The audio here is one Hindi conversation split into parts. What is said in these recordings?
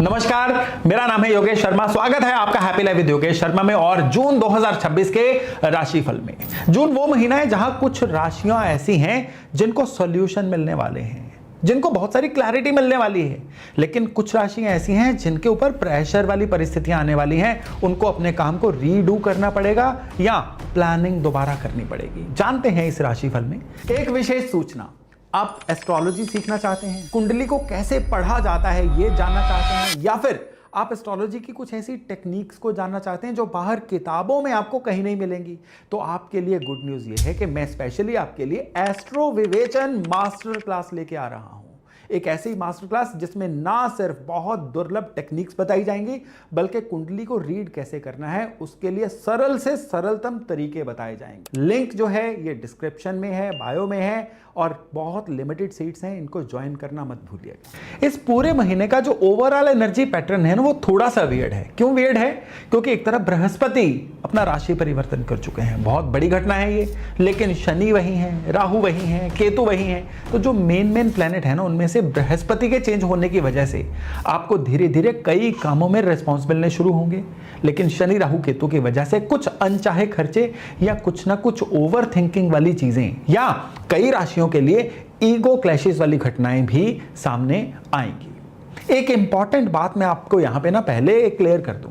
नमस्कार, मेरा नाम है योगेश शर्मा। स्वागत है आपका happy life with Yogesh Sharma में और जून 2026 के राशिफल में। जून वो महीना है जहां कुछ राशियां ऐसी हैं जिनको सॉल्यूशन मिलने वाले हैं, जिनको बहुत सारी क्लैरिटी मिलने वाली है, लेकिन कुछ राशियां ऐसी हैं जिनके ऊपर प्रेशर वाली परिस्थितियां आने वाली हैं। उनको अपने काम को रीडू करना पड़ेगा या प्लानिंग दोबारा करनी पड़ेगी। जानते हैं इस राशिफल में एक विशेष सूचना। आप एस्ट्रोलॉजी सीखना चाहते हैं, कुंडली को कैसे पढ़ा जाता है ये जानना चाहते हैं, या फिर आप एस्ट्रोलॉजी की कुछ ऐसी टेक्निक्स को जानना चाहते हैं जो बाहर किताबों में आपको कहीं नहीं मिलेंगी, तो आपके लिए गुड न्यूज़ ये है कि मैं स्पेशली आपके लिए एस्ट्रो विवेचन मास्टर क्लास लेके आ रहा हूं। एक ऐसी मास्टर क्लास जिसमें ना सिर्फ बहुत दुर्लभ टेक्निक्स बताई जाएंगी, बल्कि कुंडली को रीड कैसे करना है उसके लिए सरल से सरलतम तरीके बताए जाएंगे। लिंक जो है ये डिस्क्रिप्शन में है, बायो में है, और बहुत लिमिटेड सीट्स हैं, इनको ज्वाइन करना मत भूलिएगा। इस पूरे महीने का जो ओवरऑल एनर्जी पैटर्न है ना, वो थोड़ा सा वियर्ड है। क्यों वियर्ड है? क्योंकि एक तरफ बृहस्पति अपना राशि परिवर्तन कर चुके हैं, बहुत बड़ी घटना है ये, लेकिन शनि वही है, राहु वही है, केतु वही है। तो जो मेन प्लैनेट है ना, उनमें से बृहस्पति के चेंज होने की वजह से आपको धीरे धीरे कई कामों में रिस्पॉन्स मिलने शुरू होंगे, लेकिन शनि राहु केतु की वजह से कुछ अनचाहे खर्चे या कुछ ना कुछ ओवर थिंकिंग वाली चीजें या कई राशियों के लिए ईगो क्लैशेस वाली घटनाएं भी सामने आएंगी। एक इंपॉर्टेंट बात मैं आपको यहां पे ना पहले क्लियर कर दूं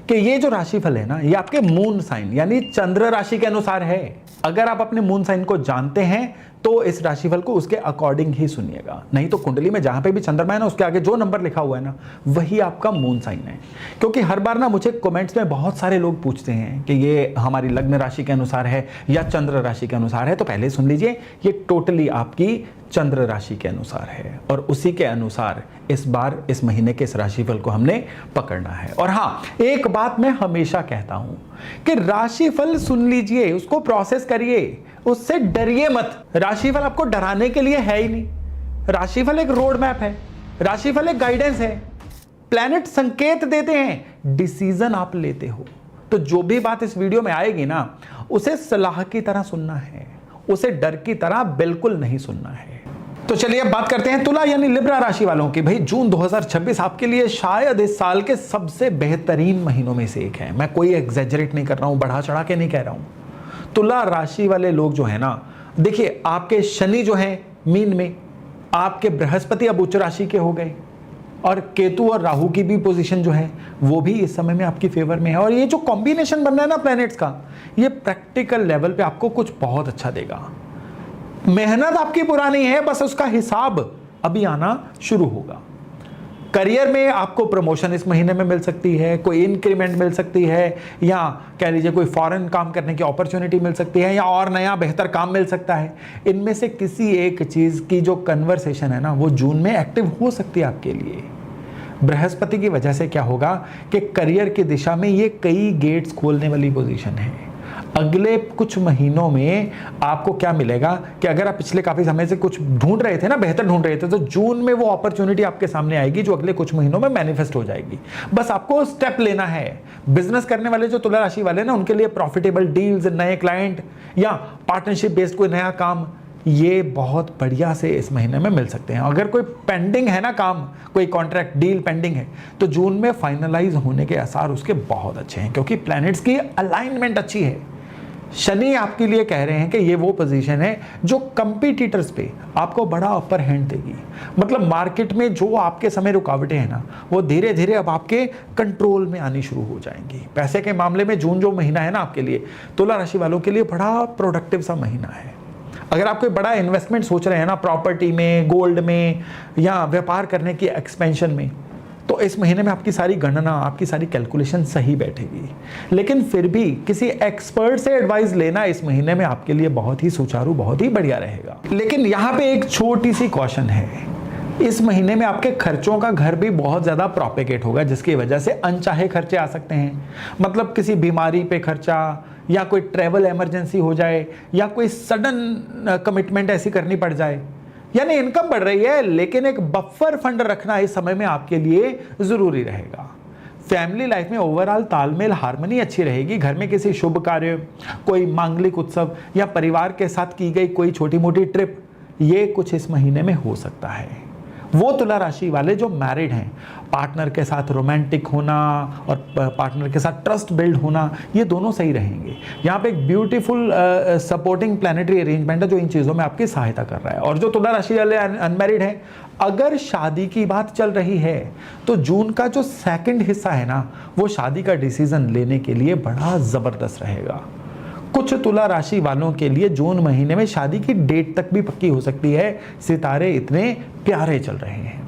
कि ये जो राशिफल है ना, ये आपके मून साइन यानी चंद्र राशि के अनुसार है। अगर आप अपने मून साइन को जानते हैं तो इस राशिफल को उसके अकॉर्डिंग ही सुनिएगा, नहीं तो कुंडली में जहां पे भी चंद्रमा है ना, उसके आगे जो नंबर लिखा हुआ है ना, वही आपका मून साइन है। क्योंकि हर बार ना मुझे कमेंट्स में बहुत सारे लोग पूछते हैं कि ये हमारी लग्न राशि के अनुसार है या चंद्र राशि के अनुसार है। तो पहले सुन लीजिए, ये टोटली आपकी चंद्र राशि के अनुसार है और उसी के अनुसार इस बार इस महीने के इस राशिफल को हमने पकड़ना है। और हाँ, एक बात मैं हमेशा कहता हूं कि राशिफल सुन लीजिए, उसको प्रोसेस करिए, उससे डरिए मत। राशिफल आपको डराने के लिए है ही नहीं। राशिफल एक रोड मैप है, राशिफल एक गाइडेंस है। प्लैनेट संकेत देते हैं, डिसीजन आप लेते हो। तो जो भी बात इस वीडियो में आएगी ना, उसे सलाह की तरह सुनना है, उसे डर की तरह बिल्कुल नहीं सुनना है। तो चलिए अब बात करते हैं तुला यानी लिब्रा राशि वालों की। भाई, जून 2026 आपके लिए शायद इस साल के सबसे बेहतरीन महीनों में से एक है। मैं कोई एग्जैजरेट नहीं कर रहा हूं, बढ़ा चढ़ा के नहीं कह रहा हूं। तुला राशि वाले लोग जो है ना, देखिए आपके शनि जो है मीन में, आपके बृहस्पति अब उच्च राशि के हो गए, और केतु और राहु की भी पोजीशन जो है वो भी इस समय में आपकी फेवर में है। और ये जो कॉम्बिनेशन बन रहा है ना प्लैनेट्स का, ये प्रैक्टिकल लेवल पे आपको कुछ बहुत अच्छा देगा। मेहनत आपकी पुरानी है, बस उसका हिसाब अभी आना शुरू होगा। करियर में आपको प्रमोशन इस महीने में मिल सकती है, कोई इंक्रीमेंट मिल सकती है, या कह लीजिए कोई फॉरेन काम करने की अपॉर्चुनिटी मिल सकती है, या और नया बेहतर काम मिल सकता है। इनमें से किसी एक चीज़ की जो कन्वर्सेशन है ना, वो जून में एक्टिव हो सकती है आपके लिए। बृहस्पति की वजह से क्या होगा कि करियर की दिशा में ये कई गेट्स खोलने वाली पोजीशन है। अगले कुछ महीनों में आपको क्या मिलेगा कि अगर आप पिछले काफी समय से कुछ ढूंढ रहे थे ना, बेहतर ढूंढ रहे थे, तो जून में वो अपॉर्चुनिटी आपके सामने आएगी जो अगले कुछ महीनों में मैनिफेस्ट हो जाएगी। बस आपको स्टेप लेना है। बिजनेस करने वाले जो तुला राशि वाले ना, उनके लिए प्रॉफिटेबल डील्स, नए क्लाइंट या पार्टनरशिप बेस्ड कोई नया काम, ये बहुत बढ़िया से इस महीने में मिल सकते हैं। अगर कोई पेंडिंग है ना काम, कोई कॉन्ट्रैक्ट डील पेंडिंग है, तो जून में फाइनलाइज होने के आसार उसके बहुत अच्छे हैं, क्योंकि प्लैनेट्स की अलाइनमेंट अच्छी है। शनि आपके लिए कह रहे हैं कि ये वो पोजीशन है जो कंपटीटर्स पे आपको बड़ा अपर हैंड देगी। मतलब मार्केट में जो आपके समय रुकावटें हैं ना, वो धीरे धीरे अब आपके कंट्रोल में आनी शुरू हो जाएंगी। पैसे के मामले में जून जो महीना है ना, आपके लिए तुला राशि वालों के लिए बड़ा प्रोडक्टिव सा महीना है। अगर आप कोई बड़ा इन्वेस्टमेंट सोच रहे हैं ना, प्रॉपर्टी में, गोल्ड में, या व्यापार करने की एक्सपेंशन में, तो इस महीने में आपकी सारी गणना, आपकी सारी कैलकुलेशन सही बैठेगी। लेकिन फिर भी किसी एक्सपर्ट से एडवाइस लेना इस महीने में आपके लिए बहुत ही सुचारू, बहुत ही बढ़िया रहेगा। लेकिन यहाँ पे एक छोटी सी कॉशन है, इस महीने में आपके खर्चों का घर भी बहुत ज्यादा प्रोपेगेट होगा, जिसकी वजह से अनचाहे खर्चे आ सकते हैं। मतलब किसी बीमारी पे खर्चा, या कोई ट्रैवल इमरजेंसी हो जाए, या कोई सडन कमिटमेंट ऐसी करनी पड़ जाए। यानी इनकम बढ़ रही है, लेकिन एक बफर फंड रखना इस समय में आपके लिए जरूरी रहेगा। फैमिली लाइफ में ओवरऑल तालमेल, हार्मनी अच्छी रहेगी। घर में किसी शुभ कार्य, कोई मांगलिक उत्सव, या परिवार के साथ की गई कोई छोटी मोटी ट्रिप, ये कुछ इस महीने में हो सकता है। वो तुला राशि वाले जो मैरिड हैं, पार्टनर के साथ रोमांटिक होना और पार्टनर के साथ ट्रस्ट बिल्ड होना, ये दोनों सही रहेंगे। यहाँ पे एक ब्यूटीफुल सपोर्टिंग प्लैनेटरी अरेंजमेंट है जो इन चीज़ों में आपकी सहायता कर रहा है। और जो तुला राशि वाले अनमैरिड हैं, अगर शादी की बात चल रही है तो जून का जो सेकंड हिस्सा है ना, वो शादी का डिसीजन लेने के लिए बड़ा ज़बरदस्त रहेगा। कुछ तुला राशि वालों के लिए जून महीने में शादी की डेट तक भी पक्की हो सकती है, सितारे इतने प्यारे चल रहे हैं।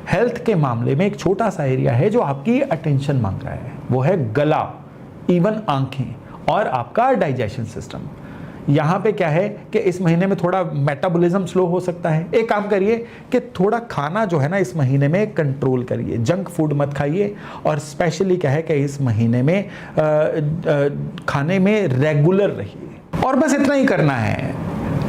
हेल्थ के मामले में एक छोटा सा एरिया है जो आपकी अटेंशन मांग रहा है, वो है गला, इवन आंखें और आपका डाइजेशन सिस्टम। यहाँ पे क्या है कि इस महीने में थोड़ा मेटाबॉलिज्म स्लो हो सकता है। एक काम करिए कि थोड़ा खाना जो है ना इस महीने में कंट्रोल करिए, जंक फूड मत खाइए, और स्पेशली क्या है कि इस महीने में खाने में रेगुलर रहिए, और बस इतना ही करना है।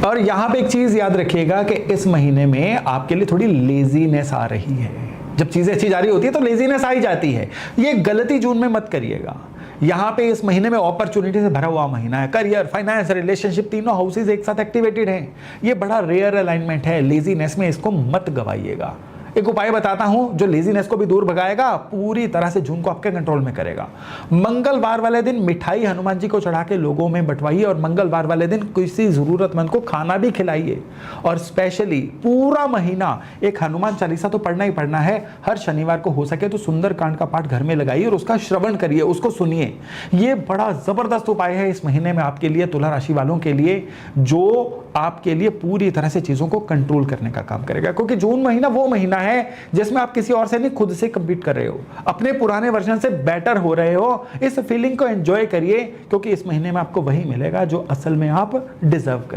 और यहाँ पे एक चीज़ याद रखिएगा कि इस महीने में आपके लिए थोड़ी लेजीनेस आ रही है। जब चीज़ें अच्छी जा रही होती है तो लेजीनेस आ ही जाती है। ये गलती जून में मत करिएगा। यहाँ पे इस महीने में अपॉर्चुनिटी से भरा हुआ महीना है। करियर, फाइनेंस, रिलेशनशिप, तीनों हाउसेज एक साथ एक्टिवेटेड हैं। ये बड़ा रेयर अलाइनमेंट है। लेजीनेस में इसको मत गवाइएगा। एक उपाय बताता हूं जो लेजीनेस को भी दूर भगाएगा, पूरी तरह से जून को आपके कंट्रोल में करेगा। मंगलवार वाले दिन मिठाई हनुमान जी को चढ़ा के लोगों में बंटवाइए, और मंगलवार वाले दिन किसी जरूरतमंद को खाना भी खिलाइए। और स्पेशली पूरा महीना एक हनुमान चालीसा तो पढ़ना ही पढ़ना है। हर शनिवार को हो सके तो सुंदरकांड का पाठ घर में लगाइए और उसका श्रवण करिए, उसको सुनिए। ये बड़ा जबरदस्त उपाय है इस महीने में आपके लिए, तुला राशि वालों के लिए, जो आपके लिए पूरी तरह से चीजों को कंट्रोल करने का काम करेगा। क्योंकि जून महीना वो महीना है जिसमें आप किसी और से नहीं, खुद से कंपीट कर रहे हो, अपने पुराने वर्जन से बेटर हो रहे हो। इस फीलिंग को एंजॉय करिए, क्योंकि इस महीने में आपको वही मिलेगा जो असल में आप डिजर्व करते हैं।